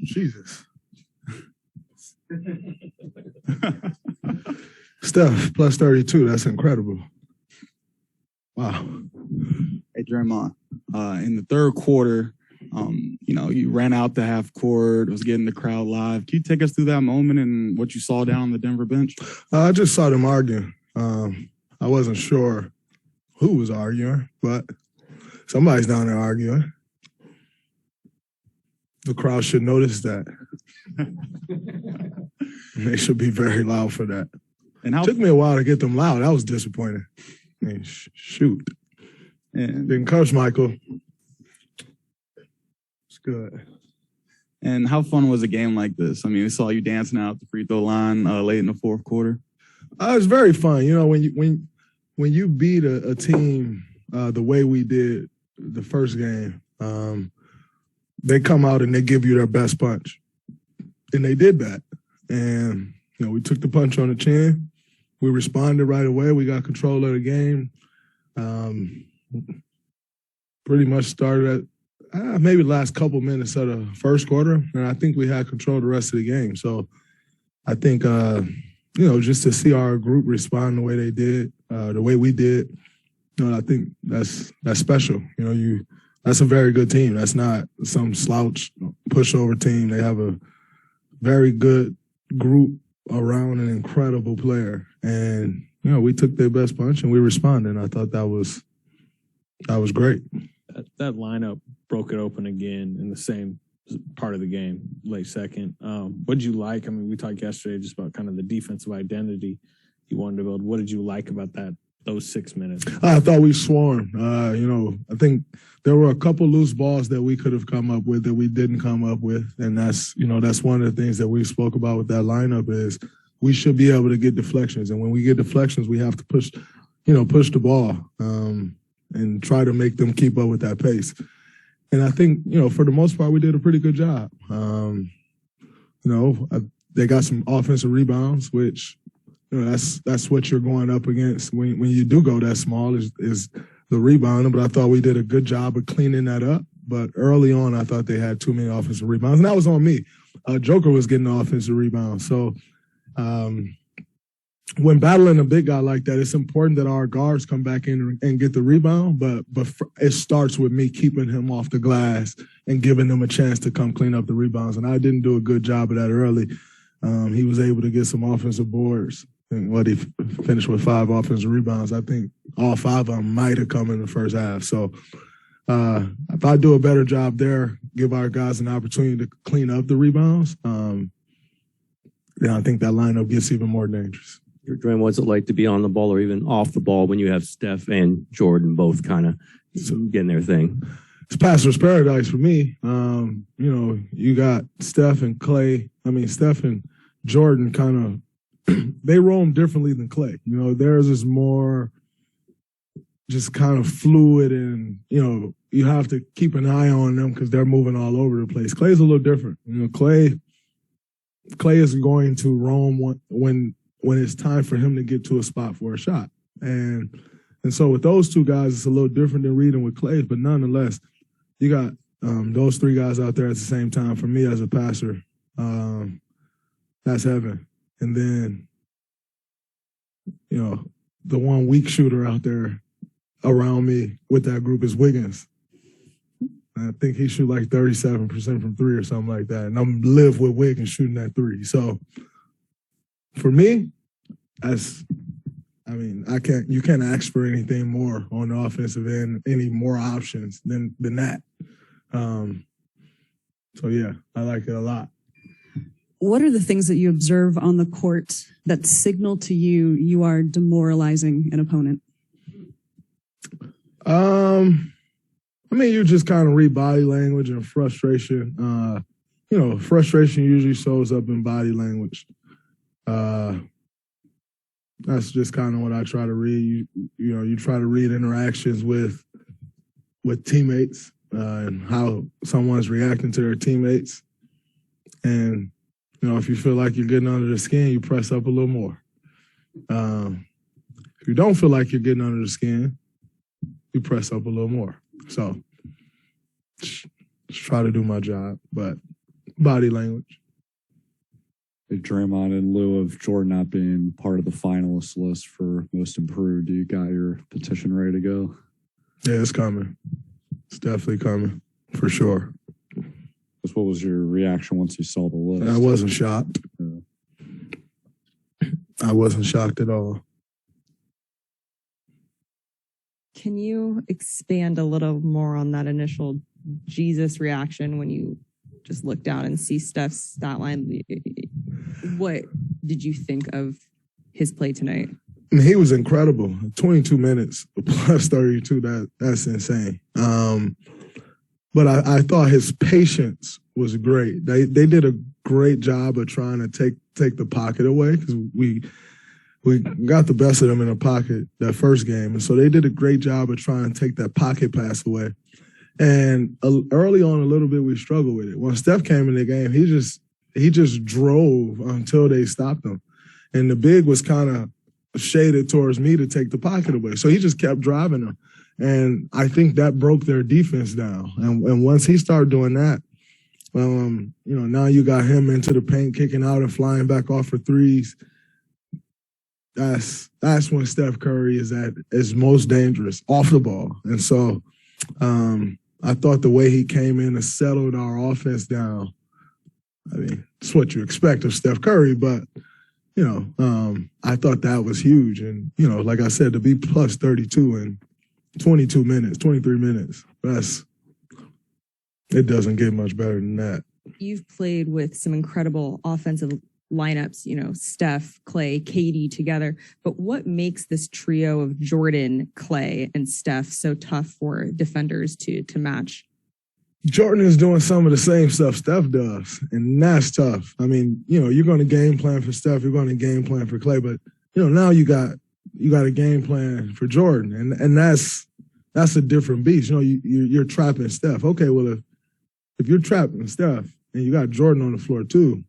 Jesus. Steph, plus 32. That's incredible. Wow. Hey, Draymmond, in the third quarter, you ran out the half court, was getting the crowd live. Can you take us through that moment and what you saw down on the Denver bench? I just saw them arguing. I wasn't sure who was arguing, but somebody's down there arguing. The crowd should notice that. They should be very loud for that. And it took me a while to get them loud. That was disappointing. I mean, shoot. And then Coach Michael. It's good. And how fun was a game like this? I mean, we saw you dancing out the free throw line late in the fourth quarter. It was very fun. You know, when you beat a team the way we did the first game, they come out and they give you their best punch. And they did that. And, we took the punch on the chin. We responded right away. We got control of the game. Pretty much started at maybe the last couple minutes of the first quarter. And I think we had control the rest of the game. So I think, just to see our group respond the way they did, the way we did, I think that's special. That's a very good team. That's not some slouch pushover team. They have a very good group around an incredible player. And, we took their best punch and we responded. And I thought that was great. That lineup broke it open again in the same part of the game, late second. What did you like? I mean, we talked yesterday just about kind of the defensive identity you wanted to build. What did you like about those 6 minutes? I thought we swarmed. I think there were a couple loose balls that we could have come up with that we didn't come up with. And that's one of the things that we spoke about with that lineup is we should be able to get deflections. And when we get deflections, we have to push the ball and try to make them keep up with that pace. And I think, for the most part, we did a pretty good job. They got some offensive rebounds, which, that's what you're going up against when you do go that small is the rebounding. But I thought we did a good job of cleaning that up. But early on, I thought they had too many offensive rebounds. And that was on me. Joker was getting the offensive rebounds. So when battling a big guy like that, it's important that our guards come back in and get the rebound. But it starts with me keeping him off the glass and giving them a chance to come clean up the rebounds. And I didn't do a good job of that early. He was able to get some offensive boards. And he finished with 5 offensive rebounds. I think all 5 of them might have come in the first half. So if I do a better job there, give our guys an opportunity to clean up the rebounds, then I think that lineup gets even more dangerous. Draymmond, what's it like to be on the ball or even off the ball when you have Steph and Jordan both kind of getting their thing? It's pastor's paradise for me. You got Steph and Jordan kind of, they roam differently than Clay. Theirs is more just kind of fluid and, you have to keep an eye on them because they're moving all over the place. Clay's a little different. Clay is going to roam when it's time for him to get to a spot for a shot. And so with those 2 guys, it's a little different than reading with Clay, but nonetheless, you got those 3 guys out there at the same time. For me as a passer, that's heaven. And then, the one weak shooter out there around me with that group is Wiggins. I think he shoot like 37% from 3 or something like that. And I'm live with Wiggins shooting that 3. So for me, you can't ask for anything more on the offensive end, any more options than that. So yeah, I like it a lot. What are the things that you observe on the court that signal to you are demoralizing an opponent? You just kind of read body language and frustration. Frustration usually shows up in body language. That's just kind of what I try to read. You try to read interactions with teammates and how someone's reacting to their teammates. And if you feel like you're getting under the skin, you press up a little more. If you don't feel like you're getting under the skin, you press up a little more. So just try to do my job. But body language. Hey, Draymmond, in lieu of Jordan not being part of the finalist list for most improved, you got your petition ready to go? Yeah, it's coming. It's definitely coming, for sure. What was your reaction once you saw the list? I wasn't shocked. Yeah. I wasn't shocked at all. Can you expand a little more on that initial Jesus reaction when you just look down and see Steph's stat line? What did you think of his play tonight? I mean, he was incredible. 22 minutes plus 32. That's insane. But I thought his patience was great. They did a great job of trying to take the pocket away because we got the best of them in the pocket that first game. And so they did a great job of trying to take that pocket pass away. And early on a little bit, we struggled with it. When Steph came in the game, he just drove until they stopped him. And the big was kind of shaded towards me to take the pocket away. So he just kept driving them. And I think that broke their defense down. And once he started doing that, now you got him into the paint, kicking out and flying back off for threes. That's when Steph Curry is at his most dangerous off the ball. And so I thought the way he came in and settled our offense down, I mean, it's what you expect of Steph Curry, but I thought that was huge. And, like I said, to be plus 32 in 22 minutes, 23 minutes, it doesn't get much better than that. You've played with some incredible offensive lineups, Steph, Clay, KD together. But what makes this trio of Jordan, Clay, and Steph so tough for defenders to match? Jordan is doing some of the same stuff Steph does, and that's tough. I mean, you're going to game plan for Steph, you're going to game plan for Clay, but now you got a game plan for Jordan, and that's a different beast. You're trapping Steph. Okay, well if you're trapping Steph and you got Jordan on the floor too,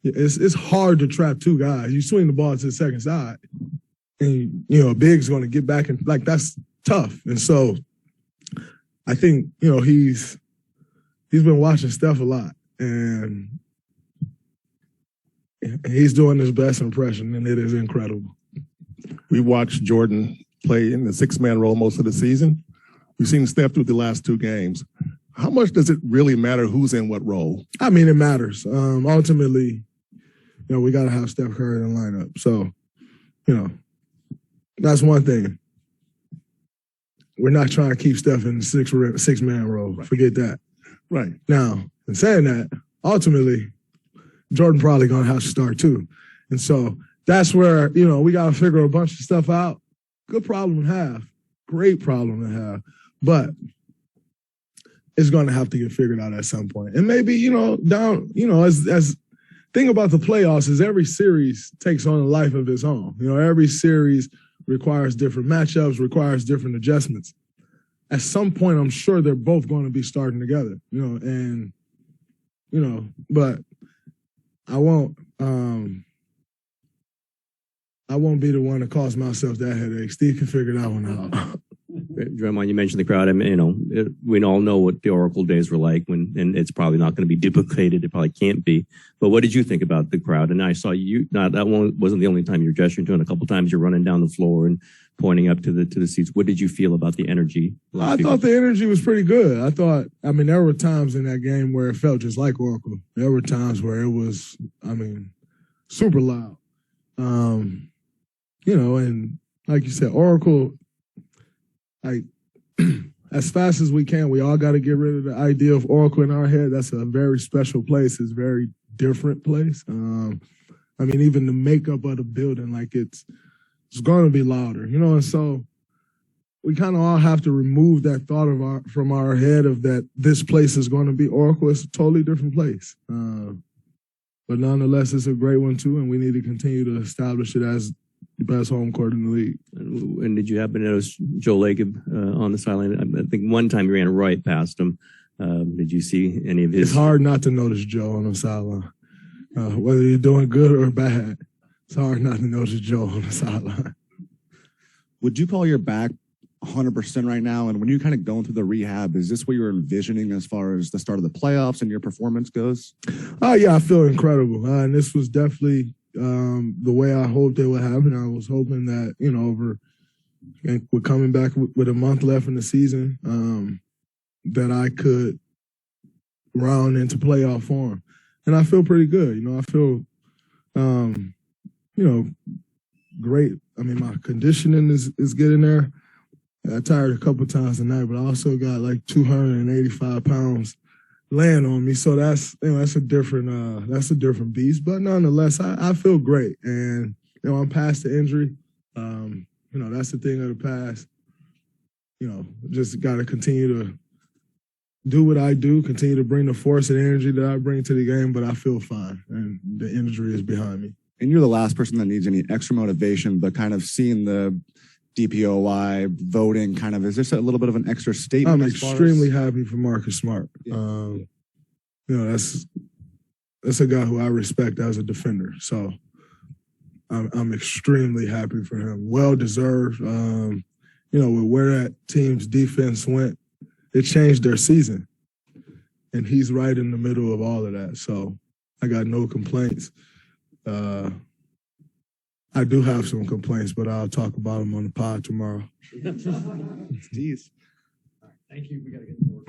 it's hard to trap two guys. You swing the ball to the second side, and a big's going to get back, and that's tough. And so I think he's been watching Steph a lot, and he's doing his best impression, and it is incredible. We watched Jordan play in the six-man role most of the season. We've seen Steph through the last two games. How much does it really matter who's in what role? I mean, it matters. Ultimately, we got to have Steph Curry in the lineup. So, that's one thing. We're not trying to keep Steph in the six-man role. Forget that. Right. Now, in saying that, ultimately, Jordan probably going to have to start too. And so that's where, we got to figure a bunch of stuff out. Good problem to have. Great problem to have. But it's going to have to get figured out at some point. And maybe, as thing about the playoffs is every series takes on a life of its own. Every series requires different matchups, requires different adjustments. At some point, I'm sure they're both going to be starting together, but I won't be the one to cause myself that headache. Steve can figure that one out. Draymmond, you mentioned the crowd. I mean, we all know what the Oracle days were like and it's probably not going to be duplicated. It probably can't be. But what did you think about the crowd? And I saw you, that one wasn't the only time you were gesturing to it. A couple times you're running down the floor and pointing up to the seats. What did you feel about the energy? I thought the energy was pretty good. There were times in that game where it felt just like Oracle. There were times where it was, super loud. And like you said, Oracle, as fast as we can, we all got to get rid of the idea of Oracle in our head. That's a very special place. It's a very different place. Even the makeup of the building, it's going to be louder, and so we kind of all have to remove that thought from our head of that this place is going to be Oracle. It's a totally different place. But nonetheless, it's a great one too, and we need to continue to establish it as the best home court in the league. And did you happen to notice Joe Lacob on the sideline? I think one time you ran right past him. Did you see any of his? It's hard not to notice Joe on the sideline, whether you're doing good or bad. It's hard not to notice Joe on the sideline. Would you call your back 100% right now? And when you're kind of going through the rehab, is this what you're envisioning as far as the start of the playoffs and your performance goes? Oh, yeah, I feel incredible. And this was definitely the way I hoped it would happen. I was hoping that, we're coming back with a month left in the season, that I could round into playoff form. And I feel pretty good. I feel, great. I mean, my conditioning is getting there. I tired a couple times tonight, but I also got like 285 pounds laying on me. So that's a different beast. But nonetheless, I feel great. And, I'm past the injury. That's the thing of the past. Just got to continue to do what I do, continue to bring the force and energy that I bring to the game, but I feel fine. And the injury is behind me. And you're the last person that needs any extra motivation, but kind of seeing the DPOY voting kind of, is this a little bit of an extra statement? I'm extremely happy for Marcus Smart. Yeah. That's a guy who I respect as a defender. So I'm extremely happy for him. Well deserved. With where that team's defense went, it changed their season. And he's right in the middle of all of that. So I got no complaints. I do have some complaints, but I'll talk about them on the pod tomorrow. Jeez. Thank you. We got to get to work.